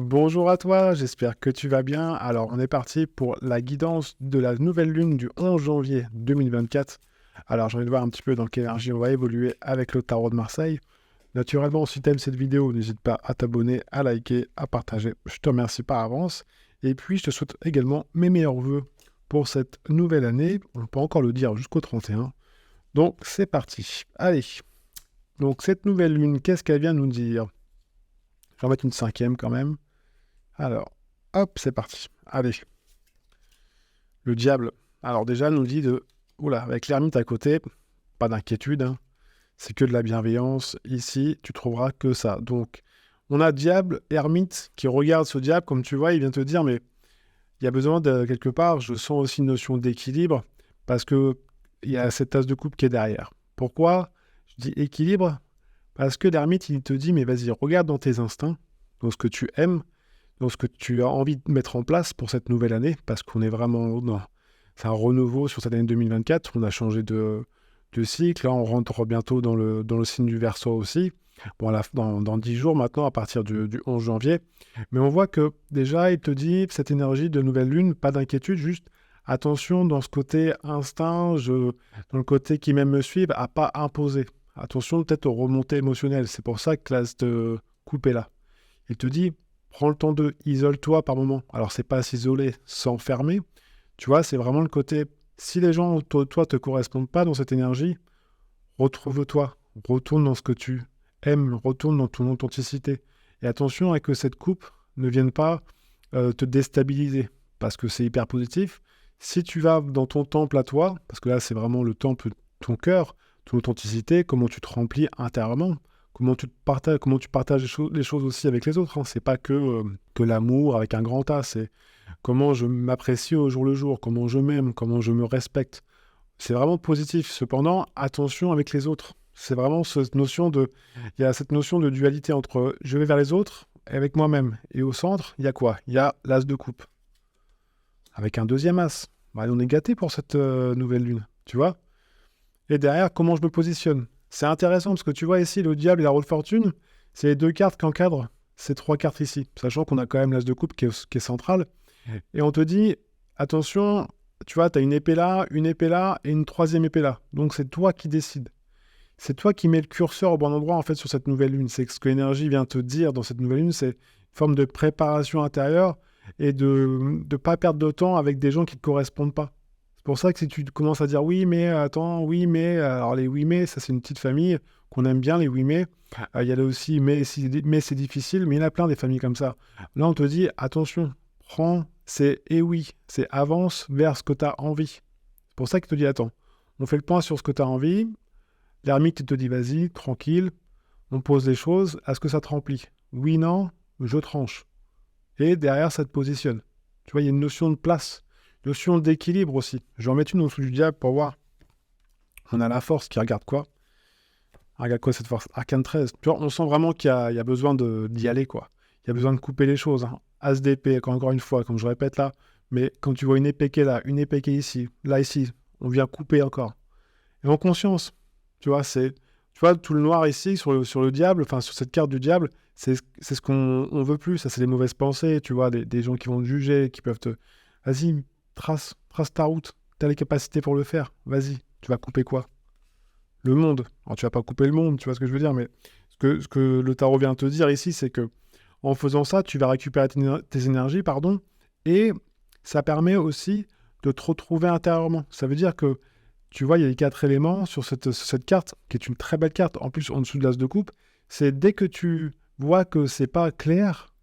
Bonjour à toi, j'espère que tu vas bien. Alors, on est parti pour la guidance de la nouvelle lune du 11 janvier 2024. Alors, j'ai envie de voir un petit peu dans quelle énergie on va évoluer avec le tarot de Marseille. Naturellement, si tu aimes cette vidéo, n'hésite pas à t'abonner, à liker, à partager. Je te remercie par avance. Et puis, je te souhaite également mes meilleurs vœux pour cette nouvelle année. On peut encore le dire jusqu'au 31. Donc, c'est parti. Allez. Donc, cette nouvelle lune, qu'est-ce qu'elle vient nous dire? Je vais en mettre une cinquième quand même. Alors, hop, c'est parti. Allez, le diable. Alors déjà, elle nous dit de... Oula, avec l'ermite à côté, pas d'inquiétude, hein. C'est que de la bienveillance. Ici, tu trouveras que ça. Donc, on a diable, ermite, qui regarde ce diable, comme tu vois, il vient te dire, mais il y a besoin de, quelque part, je sens aussi une notion d'équilibre, parce que il y a cette tasse de coupe qui est derrière. Pourquoi je dis équilibre? Parce que l'ermite, il te dit, mais vas-y, regarde dans tes instincts, dans ce que tu aimes, dans ce que tu as envie de mettre en place pour cette nouvelle année, parce qu'on est vraiment dans... C'est un renouveau sur cette année 2024, on a changé de cycle, là on rentre bientôt dans le signe du Verseau aussi, bon, dans 10 jours maintenant, à partir du 11 janvier, mais on voit que déjà il te dit, cette énergie de nouvelle lune, pas d'inquiétude, juste attention dans ce côté instinct, dans le côté qui même me suivent, à pas imposer. Attention peut-être aux remontées émotionnelles, c'est pour ça que là, cette coupe est là. Il te dit, prends le temps de, isole-toi par moment. Alors, c'est pas s'isoler, s'enfermer. Tu vois, c'est vraiment le côté, si les gens autour de toi te correspondent pas dans cette énergie, retrouve-toi, retourne dans ce que tu aimes, retourne dans ton authenticité. Et attention à que cette coupe ne vienne pas te déstabiliser, parce que c'est hyper positif. Si tu vas dans ton temple à toi, parce que là, c'est vraiment le temple de ton cœur, ton authenticité, comment tu te remplis intérieurement, comment tu partages les choses aussi avec les autres, hein. C'est pas que l'amour avec un grand A, c'est comment je m'apprécie au jour le jour, comment je m'aime, comment je me respecte. C'est vraiment positif. Cependant, attention avec les autres. C'est vraiment cette notion de... Il y a cette notion de dualité entre je vais vers les autres et avec moi-même. Et au centre, il y a quoi? Il y a l'as de coupe. Avec un deuxième as. Bah, on est gâté pour cette nouvelle lune, tu vois? Et derrière, comment je me positionne? C'est intéressant parce que tu vois ici, le diable et la roue de fortune, c'est les deux cartes qui encadrent ces trois cartes ici. Sachant qu'on a quand même l'as de coupe qui est central. Et on te dit, attention, tu vois, tu as une épée là et une troisième épée là. Donc c'est toi qui décides. C'est toi qui mets le curseur au bon endroit en fait sur cette nouvelle lune. C'est ce que l'énergie vient te dire dans cette nouvelle lune, c'est une forme de préparation intérieure et de ne pas perdre de temps avec des gens qui ne te correspondent pas. C'est pour ça que si tu commences à dire oui mais attends, oui mais, alors les oui mais, ça c'est une petite famille qu'on aime bien, les oui mais. Il y a là aussi mais c'est difficile, mais il y en a plein des familles comme ça. Là on te dit attention, prends, c'est et oui, c'est avance vers ce que tu as envie. C'est pour ça qu'il te dit attends, on fait le point sur ce que tu as envie. L'ermite, il te dit, vas-y, tranquille, on pose les choses, est-ce que ça te remplit? Oui, non, je tranche. Et derrière, ça te positionne. Tu vois, il y a une notion de place, une notion d'équilibre aussi. Je vais en mettre une en dessous du diable pour voir. On a la force qui regarde quoi? Regarde quoi cette force? Arcane 13. Tu vois, on sent vraiment il y a besoin d'y aller, quoi. Il y a besoin de couper les choses, hein. As d'épée, encore une fois, comme je répète là, mais quand tu vois une épée qui est là, une épée qui est ici, là, ici, on vient couper encore. Et en conscience, tu vois, tout le noir ici sur le diable, enfin sur cette carte du diable, c'est ce qu'on on veut plus. Ça, c'est les mauvaises pensées, tu vois, des gens qui vont te juger, qui peuvent te. Vas-y, trace ta route. Tu as les capacités pour le faire. Vas-y, tu vas couper quoi? Le monde. Alors, tu vas pas couper le monde, tu vois ce que je veux dire, mais ce que le tarot vient te dire ici, c'est que en faisant ça, tu vas récupérer tes énergies, pardon, et ça permet aussi de te retrouver intérieurement. Ça veut dire que tu vois, il y a les quatre éléments sur cette carte, qui est une très belle carte. En plus, en dessous de l'as de coupe, c'est dès que tu vois que c'est pas clair,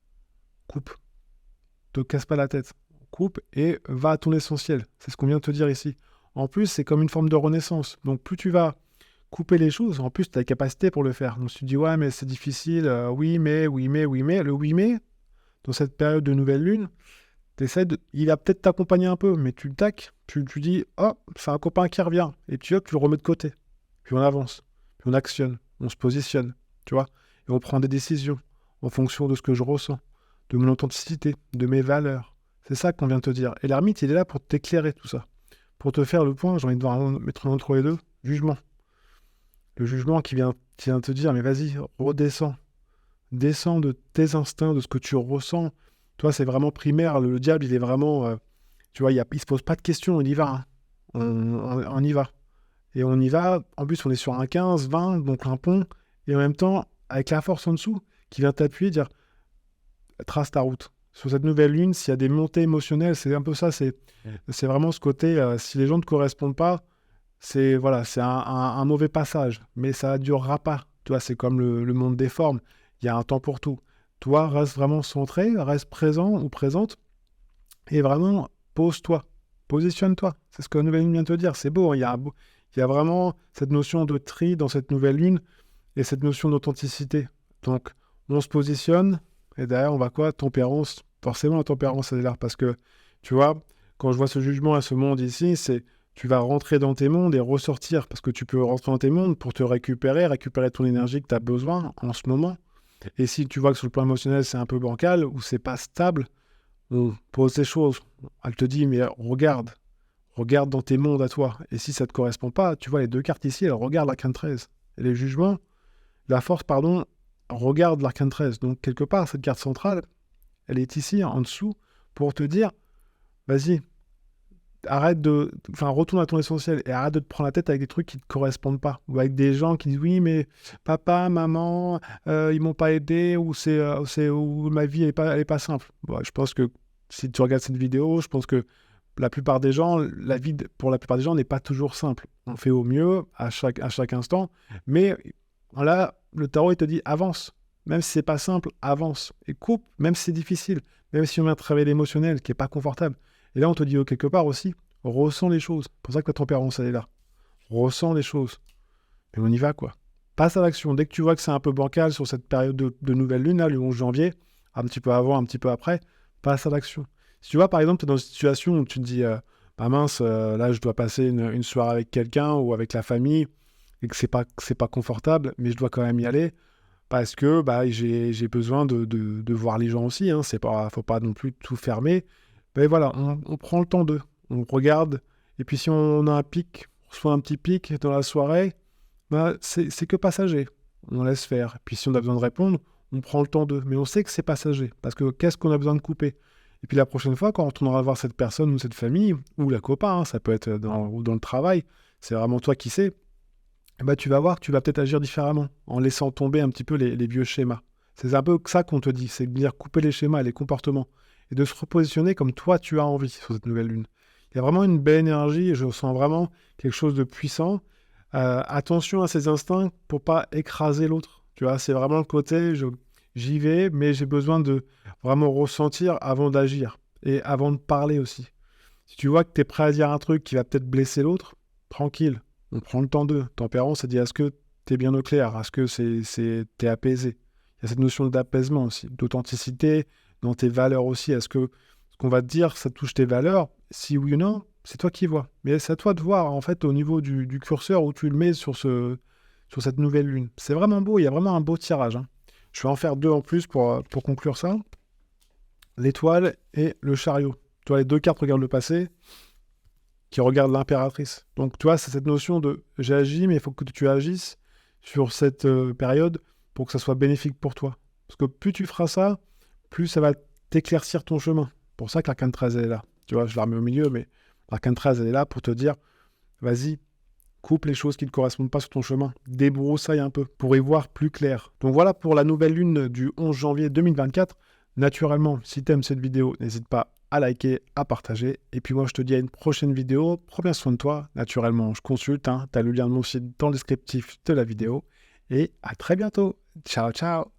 coupe. Te casse pas la tête. Coupe et va à ton essentiel. C'est ce qu'on vient de te dire ici. En plus, c'est comme une forme de renaissance. Donc, plus tu vas couper les choses, en plus, tu as la capacité pour le faire. Donc, tu te dis, ouais, mais c'est difficile. Oui, mais, oui, mais, oui, mais. Le oui, mais, dans cette période de nouvelle lune, il va peut-être t'accompagner un peu, mais tu le tacs, tu dis, oh, c'est un copain qui revient. Et tu, hop, tu le remets de côté. Puis on avance, puis on actionne, on se positionne, tu vois. Et on prend des décisions en fonction de ce que je ressens, de mon authenticité, de mes valeurs. C'est ça qu'on vient de te dire. Et l'ermite, il est là pour t'éclairer tout ça. Pour te faire le point, j'ai envie de mettre entre les deux, jugement. Le jugement qui vient te dire, mais vas-y, redescends. descends de tes instincts, de ce que tu ressens. Toi, c'est vraiment primaire. Le diable, il est vraiment, tu vois, il se pose pas de questions, il y va, hein. On y va. Et on y va. En plus, on est sur un 15, 20, donc un pont. Et en même temps, avec la force en dessous, qui vient t'appuyer, dire trace ta route. Sur cette nouvelle lune, s'il y a des montées émotionnelles, c'est un peu ça. C'est vraiment ce côté, si les gens ne te correspondent pas, c'est voilà, c'est un mauvais passage. Mais ça ne durera pas. Tu vois, c'est comme le monde des formes. Il y a un temps pour tout. Toi, reste vraiment centré, reste présent ou présente. Et vraiment, pose-toi. Positionne-toi. C'est ce que la nouvelle lune vient te dire. C'est beau, hein. Il y a vraiment cette notion de tri dans cette nouvelle lune et cette notion d'authenticité. Donc, on se positionne et derrière, on va quoi? Tempérance. Forcément, la tempérance, elle est là. Parce que, tu vois, quand je vois ce jugement et ce monde ici, c'est tu vas rentrer dans tes mondes et ressortir. Parce que tu peux rentrer dans tes mondes pour te récupérer ton énergie que tu as besoin en ce moment. Et si tu vois que sur le plan émotionnel, c'est un peu bancal ou c'est pas stable, on pose des choses. Elle te dit, mais regarde dans tes mondes à toi. Et si ça ne te correspond pas, tu vois, les deux cartes ici, elles regardent l'arcane 13. Et les jugements, la force, pardon, regarde l'arcane 13. Donc, quelque part, cette carte centrale, elle est ici, en dessous, pour te dire, vas-y, retourne à ton essentiel et arrête de te prendre la tête avec des trucs qui ne te correspondent pas. Ou avec des gens qui disent, oui, mais papa, maman, ils m'ont pas aidé, ou ma vie, elle est pas simple. Bon, je pense que si tu regardes cette vidéo, je pense que la plupart des gens, pour la plupart des gens, n'est pas toujours simple. On fait au mieux à chaque instant, mais là, le tarot, il te dit avance. Même si c'est pas simple, avance. Et coupe, même si c'est difficile, même si on vient travailler l'émotionnel, qui est pas confortable. Et là, on te dit quelque part aussi, ressens les choses. C'est pour ça que ta tempérance, elle est là. Ressens les choses. Et on y va, quoi. Passe à l'action. Dès que tu vois que c'est un peu bancal sur cette période de nouvelle lune, là, le 11 janvier, un petit peu avant, un petit peu après, passe à l'action. Si tu vois, par exemple, tu es dans une situation où tu te dis, bah mince, là, je dois passer une soirée avec quelqu'un ou avec la famille, et que c'est pas confortable, mais je dois quand même y aller, parce que bah, j'ai besoin de voir les gens aussi, hein. Faut pas non plus tout fermer. Ben voilà, on prend le temps d'eux, on regarde, et puis si on a un pic, on reçoit un petit pic dans la soirée, bah, c'est que passager, on laisse faire. Puis si on a besoin de répondre, on prend le temps d'eux, mais on sait que c'est passager, parce que qu'est-ce qu'on a besoin de couper? Et puis la prochaine fois, quand on retournera voir cette personne ou cette famille, ou la copain, hein, ça peut être ou dans le travail, c'est vraiment toi qui sais, eh ben, tu vas voir que tu vas peut-être agir différemment, en laissant tomber un petit peu les vieux schémas. C'est un peu ça qu'on te dit, c'est de dire couper les schémas, les comportements, et de se repositionner comme toi tu as envie sur cette nouvelle lune. Il y a vraiment une belle énergie, et je sens vraiment quelque chose de puissant. Attention à ces instincts pour pas écraser l'autre. Tu vois, c'est vraiment le côté, j'y vais, mais j'ai besoin de vraiment ressentir avant d'agir, et avant de parler aussi. Si tu vois que tu es prêt à dire un truc qui va peut-être blesser l'autre, tranquille, on prend le temps d'eux. Tempérance, ça dit est-ce que tu es bien au clair? Est-ce que t'es apaisé? Il y a cette notion d'apaisement aussi, d'authenticité dans tes valeurs aussi. Est-ce que ce qu'on va te dire, ça touche tes valeurs? Si oui ou non, c'est toi qui vois. Mais c'est à toi de voir, en fait, au niveau du curseur où tu le mets sur cette nouvelle lune. C'est vraiment beau, il y a vraiment un beau tirage, hein. Je vais en faire deux en plus pour conclure ça. L'étoile et le chariot. Tu vois, les deux cartes regardent le passé, qui regardent l'impératrice. Donc, tu vois, c'est cette notion de j'ai agi, mais il faut que tu agisses sur cette période pour que ça soit bénéfique pour toi. Parce que plus tu feras ça, plus ça va t'éclaircir ton chemin. Pour ça que l'arcane 13, elle est là. Tu vois, je la remets au milieu, mais l'arcane 13, elle est là pour te dire, vas-y, coupe les choses qui ne correspondent pas sur ton chemin. Débroussaille un peu pour y voir plus clair. Donc voilà pour la nouvelle lune du 11 janvier 2024. Naturellement, si tu aimes cette vidéo, n'hésite pas à liker, à partager. Et puis moi, je te dis à une prochaine vidéo. Prends bien soin de toi. Naturellement, je consulte, hein. Tu as le lien de mon site dans le descriptif de la vidéo. Et à très bientôt. Ciao, ciao.